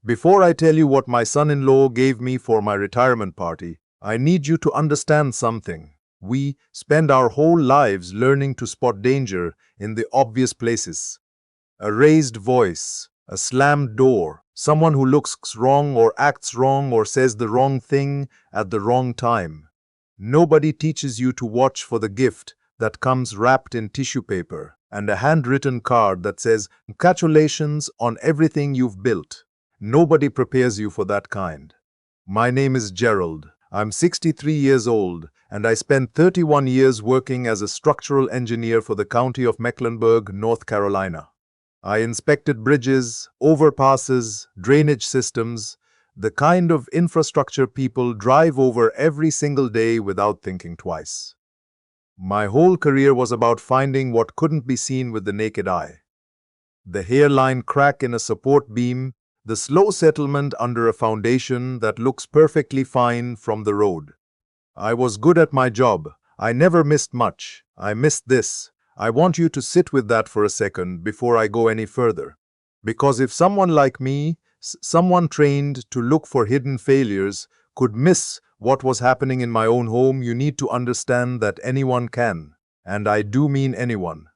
Before I tell you what my son-in-law gave me for my retirement party, I need you to understand something. We spend our whole lives learning to spot danger in the obvious places. A raised voice, a slammed door, someone who looks wrong or acts wrong or says the wrong thing at the wrong time. Nobody teaches you to watch for the gift that comes wrapped in tissue paper and a handwritten card that says, "Congratulations on everything you've built." Nobody prepares you for that kind. My name is Gerald. I'm 63 years old, and I spent 31 years working as a structural engineer for the county of Mecklenburg, North Carolina. I inspected bridges, overpasses, drainage systems, the kind of infrastructure people drive over every single day without thinking twice. My whole career was about finding what couldn't be seen with the naked eye. The hairline crack in a support beam, the slow settlement under a foundation that looks perfectly fine from the road. I was good at my job. I never missed much. I missed this. I want you to sit with that for a second before I go any further. Because if someone like me, someone trained to look for hidden failures, could miss what was happening in my own home, you need to understand that anyone can. And I do mean anyone.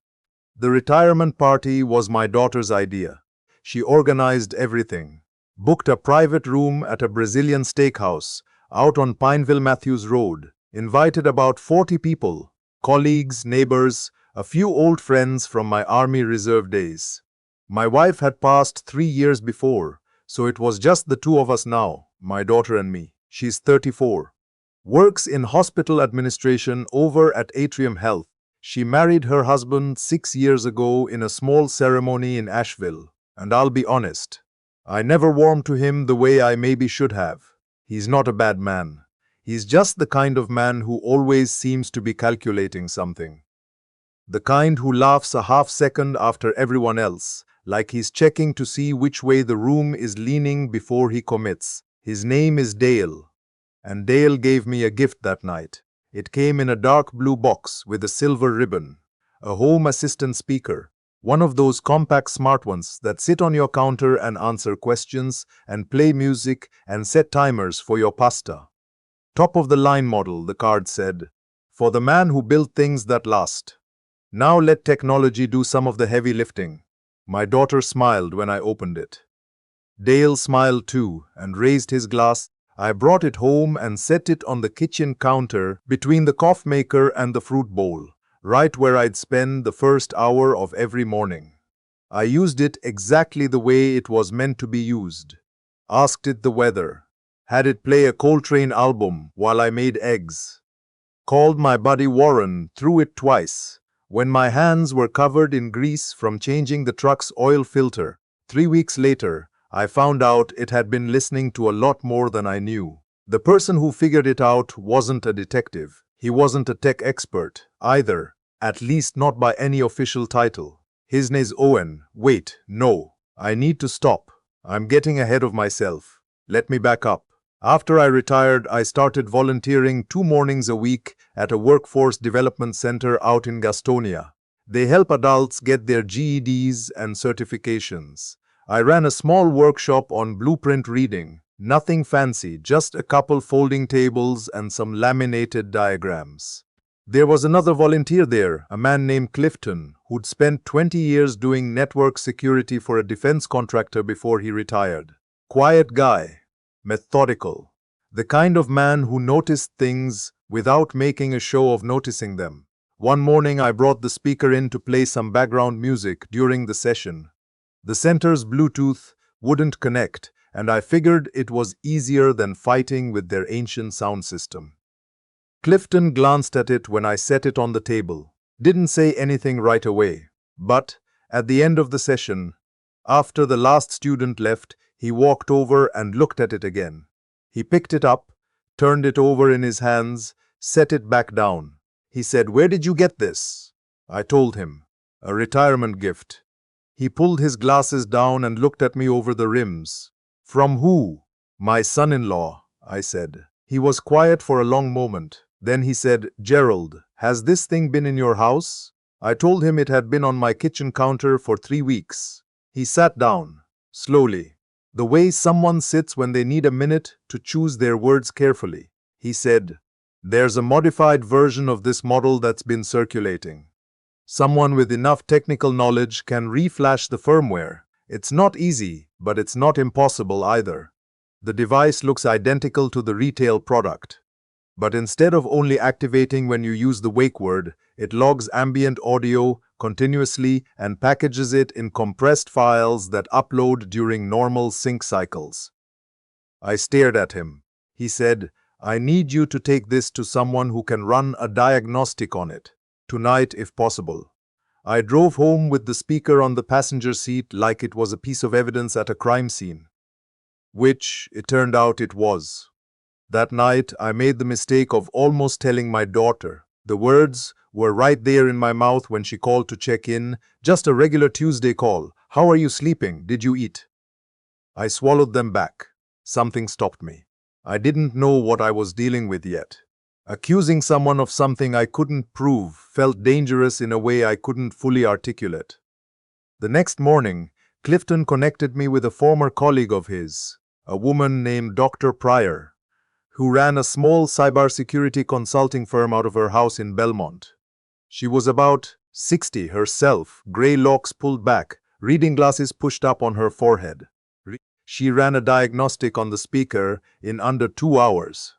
The retirement party was my daughter's idea. She organized everything, booked a private room at a Brazilian steakhouse out on Pineville Matthews Road, invited about 40 people, colleagues, neighbors, a few old friends from my Army Reserve days. My wife had passed 3 years before, so it was just the two of us now, my daughter and me. She's 34. Works in hospital administration over at Atrium Health. She married her husband 6 years ago in a small ceremony in Asheville. And I'll be honest, I never warmed to him the way I maybe should have. He's not a bad man. He's just the kind of man who always seems to be calculating something. The kind who laughs a half second after everyone else, like he's checking to see which way the room is leaning before he commits. His name is Dale. And Dale gave me a gift that night. It came in a dark blue box with a silver ribbon, a home assistant speaker. One of those compact smart ones that sit on your counter and answer questions and play music and set timers for your pasta. Top of the line model, the card said, for the man who built things that last. Now let technology do some of the heavy lifting. My daughter smiled when I opened it. Dale smiled too and raised his glass. I brought it home and set it on the kitchen counter between the coffee maker and the fruit bowl, right where I'd spend the first hour of every morning. I used it exactly the way it was meant to be used. Asked it the weather. Had it play a Coltrane album while I made eggs. Called my buddy Warren, threw it twice. When my hands were covered in grease from changing the truck's oil filter, 3 weeks later, I found out it had been listening to a lot more than I knew. The person who figured it out wasn't a detective. He wasn't a tech expert either, at least not by any official title. His name's Owen. Wait, no. I need to stop. I'm getting ahead of myself. Let me back up. After I retired, I started volunteering 2 mornings a week at a workforce development center out in Gastonia. They help adults get their GEDs and certifications. I ran a small workshop on blueprint reading. Nothing fancy, just a couple folding tables and some laminated diagrams. There was another volunteer there, a man named Clifton, who'd spent 20 years doing network security for a defense contractor before he retired. Quiet guy, methodical, the kind of man who noticed things without making a show of noticing them. One morning I brought the speaker in to play some background music during the session. The center's Bluetooth wouldn't connect, and I figured it was easier than fighting with their ancient sound system. Clifton glanced at it when I set it on the table. Didn't say anything right away, but at the end of the session, after the last student left, he walked over and looked at it again. He picked it up, turned it over in his hands, set it back down. He said, "Where did you get this?" I told him, "A retirement gift." He pulled his glasses down and looked at me over the rims. "From who?" "My son-in-law," I said. He was quiet for a long moment. Then he said, "Gerald, has this thing been in your house?" I told him it had been on my kitchen counter for 3 weeks. He sat down, slowly. The way someone sits when they need a minute to choose their words carefully. He said, "There's a modified version of this model that's been circulating. Someone with enough technical knowledge can reflash the firmware. It's not easy, but it's not impossible either. The device looks identical to the retail product. But instead of only activating when you use the wake word, it logs ambient audio continuously and packages it in compressed files that upload during normal sync cycles." I stared at him. He said, "I need you to take this to someone who can run a diagnostic on it. Tonight, if possible." I drove home with the speaker on the passenger seat like it was a piece of evidence at a crime scene. Which, it turned out, it was. That night, I made the mistake of almost telling my daughter. The words were right there in my mouth when she called to check in. Just a regular Tuesday call. "How are you sleeping? Did you eat?" I swallowed them back. Something stopped me. I didn't know what I was dealing with yet. Accusing someone of something I couldn't prove felt dangerous in a way I couldn't fully articulate. The next morning, Clifton connected me with a former colleague of his, a woman named Dr. Pryor, who ran a small cybersecurity consulting firm out of her house in Belmont. She was about 60 herself, gray locks pulled back, reading glasses pushed up on her forehead. She ran a diagnostic on the speaker in under 2 hours.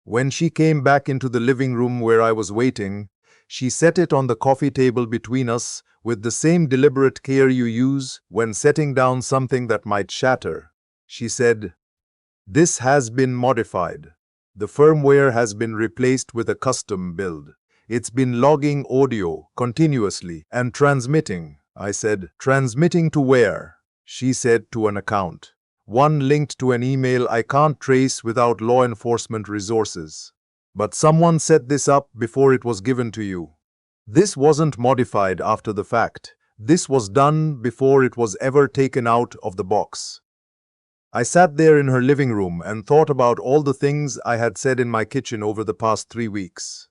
When she came back into the living room where I was waiting, she set it on the coffee table between us with the same deliberate care you use when setting down something that might shatter. She said, "This has been modified. The firmware has been replaced with a custom build. It's been logging audio continuously and transmitting." I said, "Transmitting to where?" She said, "To an account. One linked to an email I can't trace without law enforcement resources. But someone set this up before it was given to you. This wasn't modified after the fact. This was done before it was ever taken out of the box." I sat there in her living room and thought about all the things I had said in my kitchen over the past 3 weeks.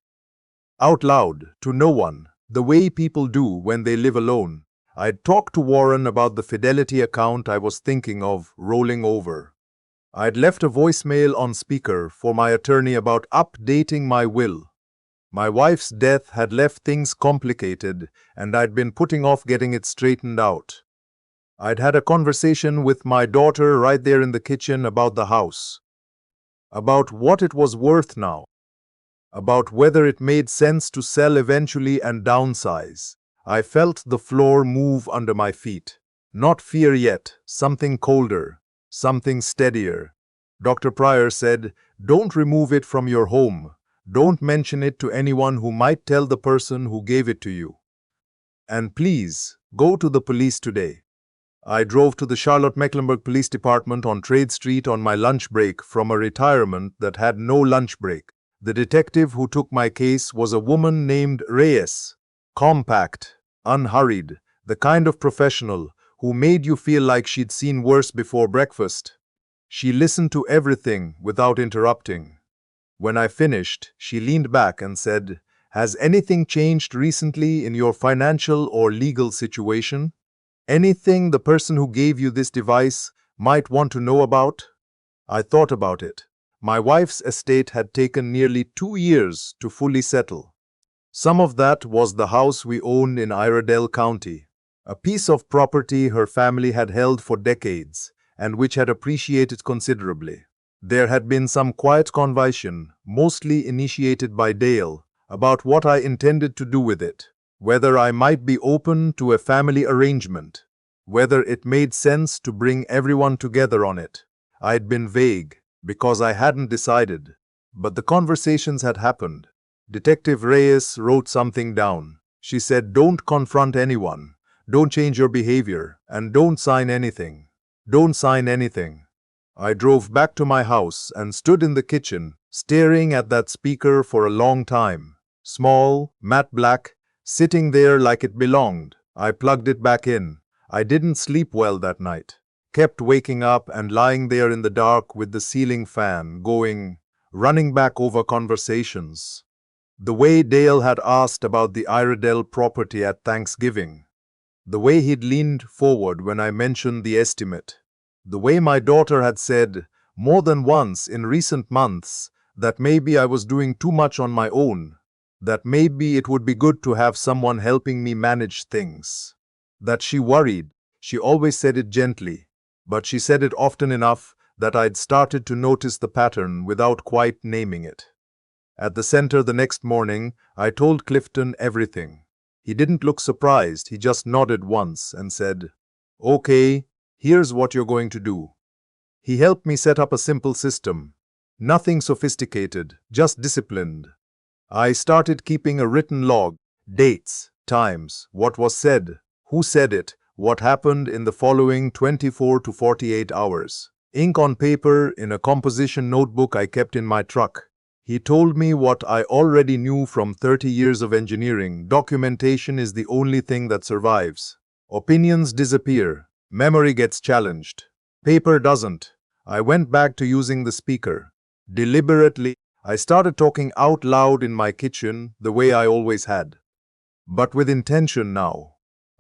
Out loud, to no one, the way people do when they live alone. I'd talked to Warren about the Fidelity account I was thinking of rolling over. I'd left a voicemail on speaker for my attorney about updating my will. My wife's death had left things complicated, and I'd been putting off getting it straightened out. I'd had a conversation with my daughter right there in the kitchen about the house, about what it was worth now, about whether it made sense to sell eventually and downsize. I felt the floor move under my feet. Not fear yet, something colder, something steadier. Dr. Pryor said, "Don't remove it from your home. Don't mention it to anyone who might tell the person who gave it to you. And please, go to the police today." I drove to the Charlotte-Mecklenburg Police Department on Trade Street on my lunch break from a retirement that had no lunch break. The detective who took my case was a woman named Reyes. Compact, unhurried, the kind of professional who made you feel like she'd seen worse before breakfast. She listened to everything without interrupting. When I finished, she leaned back and said, "Has anything changed recently in your financial or legal situation? Anything the person who gave you this device might want to know about?" I thought about it. My wife's estate had taken nearly 2 years to fully settle. Some of that was the house we owned in Iredell County, a piece of property her family had held for decades and which had appreciated considerably. There had been some quiet conversation, mostly initiated by Dale, about what I intended to do with it, whether I might be open to a family arrangement, whether it made sense to bring everyone together on it. I'd been vague, because I hadn't decided, but the conversations had happened. Detective Reyes wrote something down. She said, "Don't confront anyone, don't change your behavior, and don't sign anything. Don't sign anything." I drove back to my house and stood in the kitchen, staring at that speaker for a long time. Small, matte black, sitting there like it belonged. I plugged it back in. I didn't sleep well that night. Kept waking up and lying there in the dark with the ceiling fan going, running back over conversations. The way Dale had asked about the Iredell property at Thanksgiving. The way he'd leaned forward when I mentioned the estimate. The way my daughter had said more than once in recent months that maybe I was doing too much on my own, that maybe it would be good to have someone helping me manage things. That she worried. She always said it gently, but she said it often enough that I'd started to notice the pattern without quite naming it. At the center the next morning, I told Clifton everything. He didn't look surprised, he just nodded once and said, "Okay, here's what you're going to do." He helped me set up a simple system. Nothing sophisticated, just disciplined. I started keeping a written log, dates, times, what was said, who said it, what happened in the following 24 to 48 hours. Ink on paper in a composition notebook I kept in my truck. He told me what I already knew from 30 years of engineering. Documentation is the only thing that survives. Opinions disappear. Memory gets challenged. Paper doesn't. I went back to using the speaker. Deliberately, I started talking out loud in my kitchen the way I always had. But with intention now.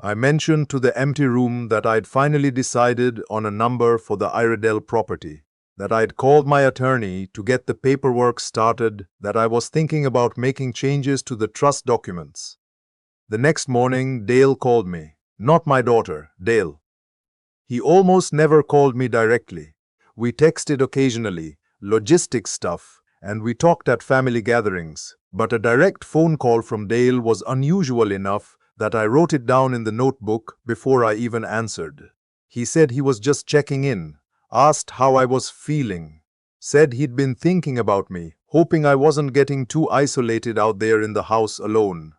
I mentioned to the empty room that I'd finally decided on a number for the Iredell property, that I'd called my attorney to get the paperwork started, that I was thinking about making changes to the trust documents. The next morning, Dale called me. Not my daughter, Dale. He almost never called me directly. We texted occasionally, logistics stuff, and we talked at family gatherings. But a direct phone call from Dale was unusual enough that I wrote it down in the notebook before I even answered. He said he was just checking in, asked how I was feeling, said he'd been thinking about me, hoping I wasn't getting too isolated out there in the house alone.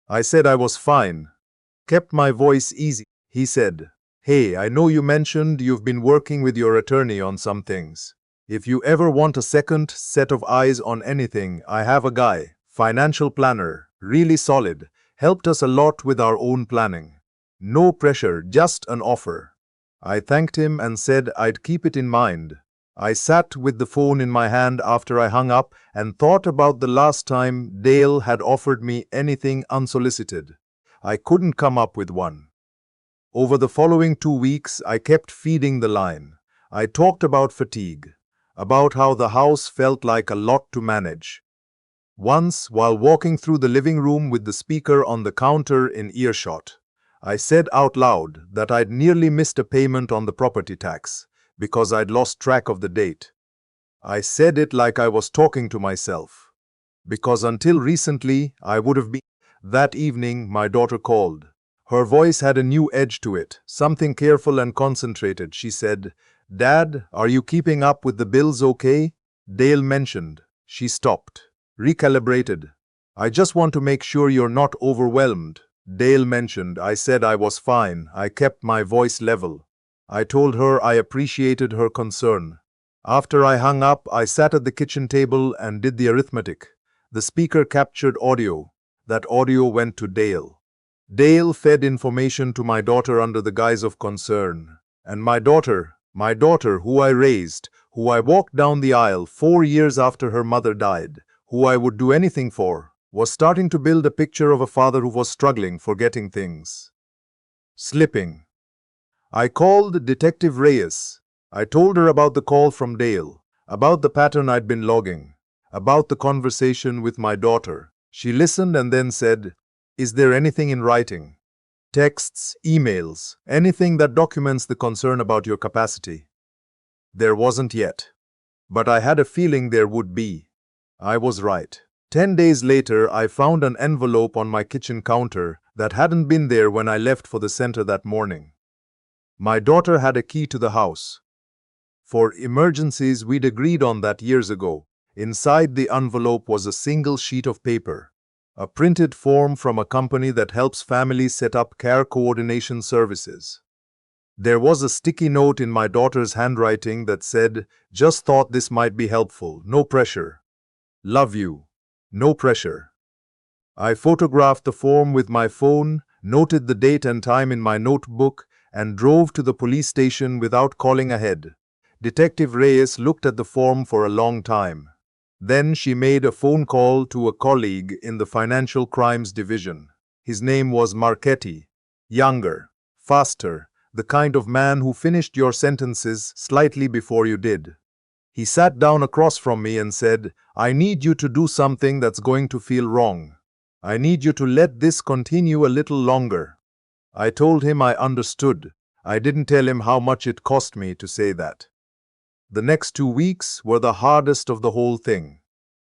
I said I was fine, kept my voice easy. He said, "Hey, I know you mentioned you've been working with your attorney on some things. If you ever want a second set of eyes on anything, I have a guy, financial planner, really solid, helped us a lot with our own planning. No pressure, just an offer." I thanked him and said I'd keep it in mind. I sat with the phone in my hand after I hung up and thought about the last time Dale had offered me anything unsolicited. I couldn't come up with one. Over the following 2 weeks, I kept feeding the line. I talked about fatigue, about how the house felt like a lot to manage. Once, while walking through the living room with the speaker on the counter in earshot, I said out loud that I'd nearly missed a payment on the property tax because I'd lost track of the date. I said it like I was talking to myself, because until recently I would have been. That evening, my daughter called. Her voice had a new edge to it, something careful and concentrated. She said, "Dad, are you keeping up with the bills okay?" Dale mentioned. She stopped, recalibrated. "I just want to make sure you're not overwhelmed." Dale mentioned. I said I was fine. I kept my voice level. I told her I appreciated her concern. After I hung up, I sat at the kitchen table and did the arithmetic. The speaker captured audio. That audio went to Dale. Dale fed information to my daughter under the guise of concern. And my daughter, who I raised, who I walked down the aisle 4 years after her mother died, who I would do anything for, was starting to build a picture of a father who was struggling, forgetting things, slipping. I called Detective Reyes. I told her about the call from Dale, about the pattern I'd been logging, about the conversation with my daughter. She listened and then said, "Is there anything in writing? Texts, emails, anything that documents the concern about your capacity?" There wasn't yet, but I had a feeling there would be. I was right. 10 days later, I found an envelope on my kitchen counter that hadn't been there when I left for the center that morning. My daughter had a key to the house. For emergencies, we'd agreed on that years ago. Inside the envelope was a single sheet of paper, a printed form from a company that helps families set up care coordination services. There was a sticky note in my daughter's handwriting that said, "Just thought this might be helpful. No pressure. Love you. No pressure." I photographed the form with my phone, noted the date and time in my notebook, and drove to the police station without calling ahead. Detective Reyes looked at the form for a long time. Then she made a phone call to a colleague in the Financial Crimes Division. His name was Marchetti. Younger, faster, the kind of man who finished your sentences slightly before you did. He sat down across from me and said, "I need you to do something that's going to feel wrong. I need you to let this continue a little longer." I told him I understood. I didn't tell him how much it cost me to say that. The next 2 weeks were the hardest of the whole thing.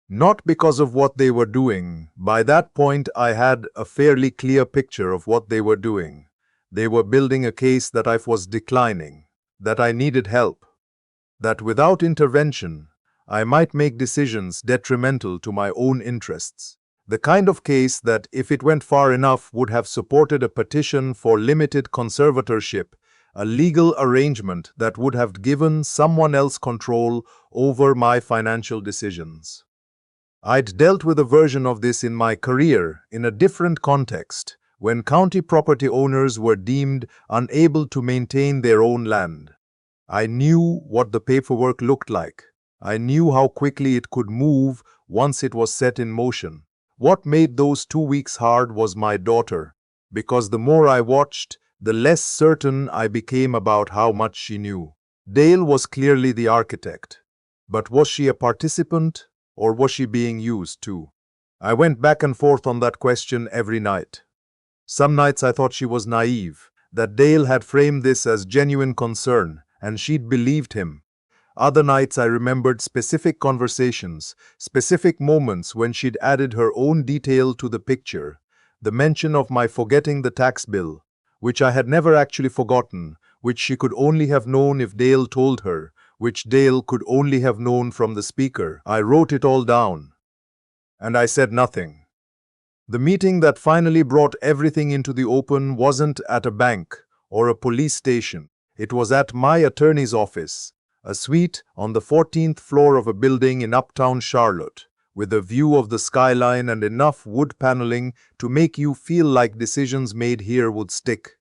Not because of what they were doing. By that point, I had a fairly clear picture of what they were doing. They were building a case that I was declining, that I needed help, that without intervention, I might make decisions detrimental to my own interests. The kind of case that, if it went far enough, would have supported a petition for limited conservatorship, a legal arrangement that would have given someone else control over my financial decisions. I'd dealt with a version of this in my career in a different context, when county property owners were deemed unable to maintain their own land. I knew what the paperwork looked like. I knew how quickly it could move once it was set in motion. What made those 2 weeks hard was my daughter, because the more I watched, the less certain I became about how much she knew. Dale was clearly the architect, but was she a participant, or was she being used too? I went back and forth on that question every night. Some nights I thought she was naive, that Dale had framed this as genuine concern, and she'd believed him. Other nights I remembered specific conversations, specific moments when she'd added her own detail to the picture. The mention of my forgetting the tax bill, which I had never actually forgotten, which she could only have known if Dale told her, which Dale could only have known from the speaker. I wrote it all down. And I said nothing. The meeting that finally brought everything into the open wasn't at a bank or a police station. It was at my attorney's office, a suite on the 14th floor of a building in uptown Charlotte, with a view of the skyline and enough wood paneling to make you feel like decisions made here would stick.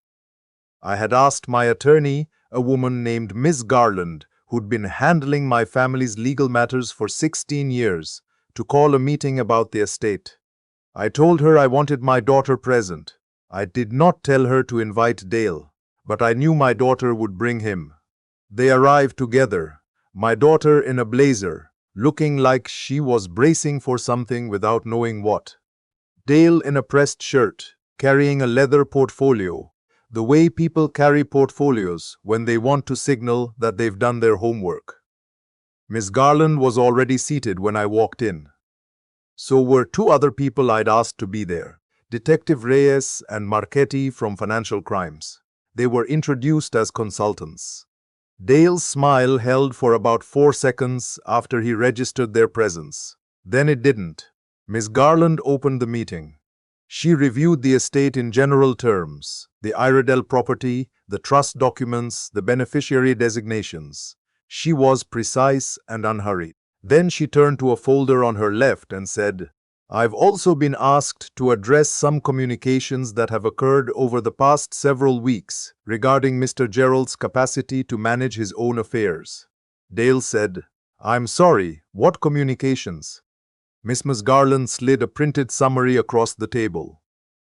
I had asked my attorney, a woman named Miss Garland, who'd been handling my family's legal matters for 16 years, to call a meeting about the estate. I told her I wanted my daughter present. I did not tell her to invite Dale, but I knew my daughter would bring him. They arrived together, my daughter in a blazer, looking like she was bracing for something without knowing what. Dale in a pressed shirt, carrying a leather portfolio, the way people carry portfolios when they want to signal that they've done their homework. Miss Garland was already seated when I walked in. So were two other people I'd asked to be there, Detective Reyes and Marchetti from Financial Crimes. They were introduced as consultants. Dale's smile held for about 4 seconds after he registered their presence. Then it didn't. Miss Garland opened the meeting. She reviewed the estate in general terms, the Iredell property, the trust documents, the beneficiary designations. She was precise and unhurried. Then she turned to a folder on her left and said, "I've also been asked to address some communications that have occurred over the past several weeks regarding Mr. Gerald's capacity to manage his own affairs." Dale said, "I'm sorry, what communications?" Miss Garland slid a printed summary across the table.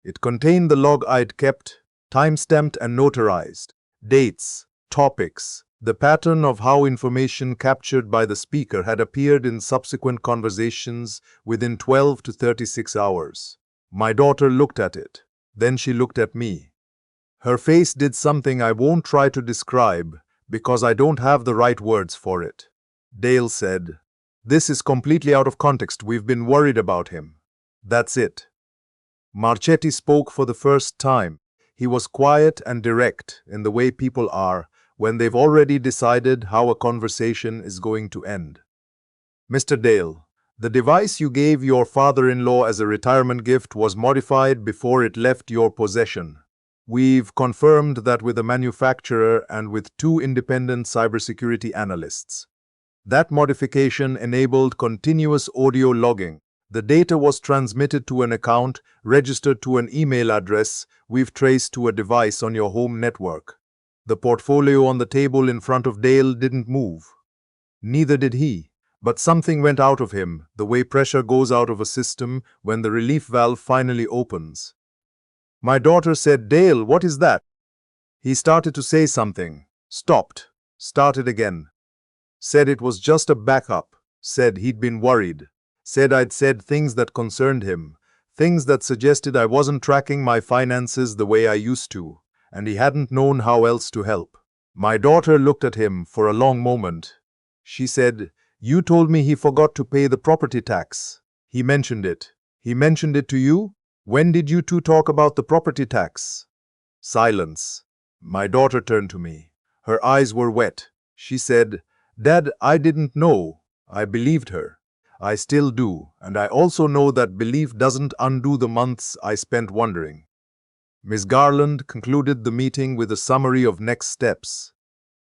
It contained the log I'd kept, time-stamped and notarized, dates, topics, the pattern of how information captured by the speaker had appeared in subsequent conversations within 12 to 36 hours. My daughter looked at it. Then she looked at me. Her face did something I won't try to describe because I don't have the right words for it. Dale said, "This is completely out of context. We've been worried about him." That's it. Marchetti spoke for the first time. He was quiet and direct in the way people are when they've already decided how a conversation is going to end. "Mr. Dale, the device you gave your father-in-law as a retirement gift was modified before it left your possession. We've confirmed that with the manufacturer and with 2 independent cybersecurity analysts. That modification enabled continuous audio logging. The data was transmitted to an account registered to an email address we've traced to a device on your home network. The portfolio on the table in front of Dale didn't move. Neither did he, but something went out of him, the way pressure goes out of a system when the relief valve finally opens." My daughter said, "Dale, what is that?" He started to say something, stopped, started again, said it was just a backup, said he'd been worried, said I'd said things that concerned him, things that suggested I wasn't tracking my finances the way I used to, and he hadn't known how else to help. My daughter looked at him for a long moment. She said, "You told me he forgot to pay the property tax. He mentioned it. He mentioned it to you? When did you two talk about the property tax?" Silence. My daughter turned to me. Her eyes were wet. She said, "Dad, I didn't know." I believed her. I still do, and I also know that belief doesn't undo the months I spent wondering. Miss Garland concluded the meeting with a summary of next steps.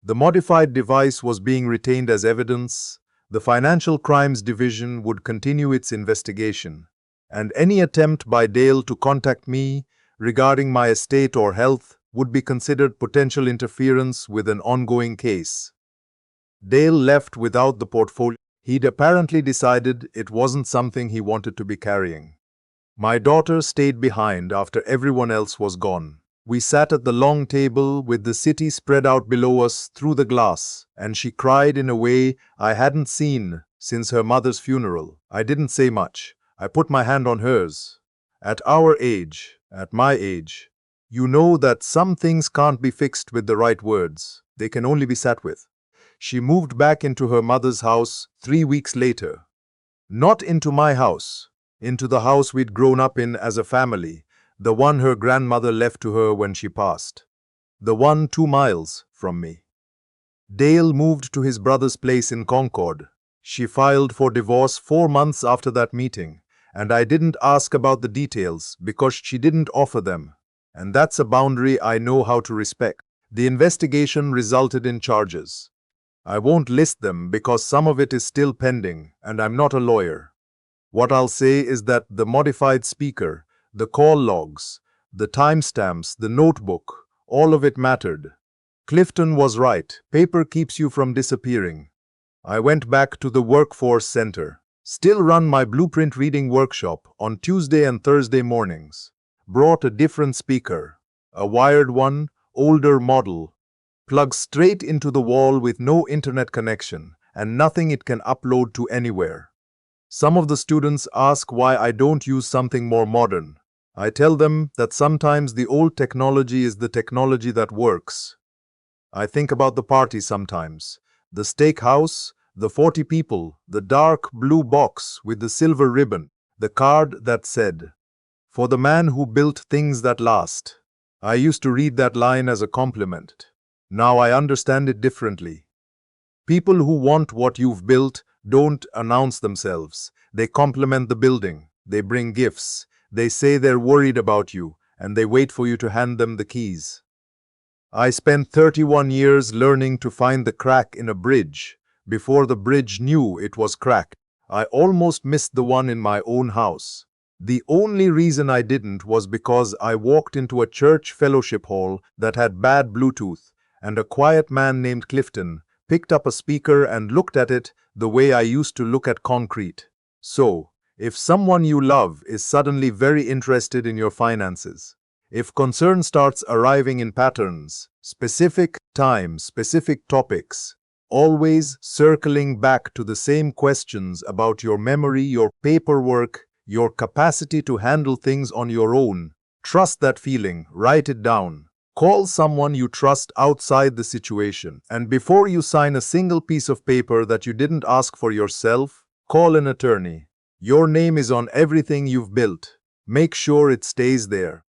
The modified device was being retained as evidence, the Financial Crimes Division would continue its investigation, and any attempt by Dale to contact me regarding my estate or health would be considered potential interference with an ongoing case. Dale left without the portfolio. He'd apparently decided it wasn't something he wanted to be carrying. My daughter stayed behind after everyone else was gone. We sat at the long table with the city spread out below us through the glass, and she cried in a way I hadn't seen since her mother's funeral. I didn't say much. I put my hand on hers. At our age, at my age, you know that some things can't be fixed with the right words. They can only be sat with. She moved back into her mother's house 3 weeks later. Not into my house, into the house we'd grown up in as a family, the one her grandmother left to her when she passed, the one 2 miles from me. Dale moved to his brother's place in Concord. She filed for divorce 4 months after that meeting, and I didn't ask about the details because she didn't offer them, and that's a boundary I know how to respect. The investigation resulted in charges. I won't list them because some of it is still pending, and I'm not a lawyer. What I'll say is that the modified speaker, the call logs, the timestamps, the notebook, all of it mattered. Clifton was right. Paper keeps you from disappearing. I went back to the Workforce Center. Still run my blueprint reading workshop on Tuesday and Thursday mornings. Brought a different speaker, a wired one, older model, plugs straight into the wall with no internet connection and nothing it can upload to anywhere. Some of the students ask why I don't use something more modern. I tell them that sometimes the old technology is the technology that works. I think about the party sometimes. The steakhouse, the 40 people, the dark blue box with the silver ribbon, the card that said, "For the man who built things that last." I used to read that line as a compliment. Now I understand it differently. People who want what you've built don't announce themselves. They compliment the building. They bring gifts. They say they're worried about you, and they wait for you to hand them the keys. I spent 31 years learning to find the crack in a bridge before the bridge knew it was cracked. I almost missed the one in my own house. The only reason I didn't was because I walked into a church fellowship hall that had bad Bluetooth, and a quiet man named Clifton picked up a speaker and looked at it the way I used to look at concrete. So, if someone you love is suddenly very interested in your finances, if concern starts arriving in patterns, specific times, specific topics, always circling back to the same questions about your memory, your paperwork, your capacity to handle things on your own, trust that feeling, write it down. Call someone you trust outside the situation, and before you sign a single piece of paper that you didn't ask for yourself, call an attorney. Your name is on everything you've built. Make sure it stays there.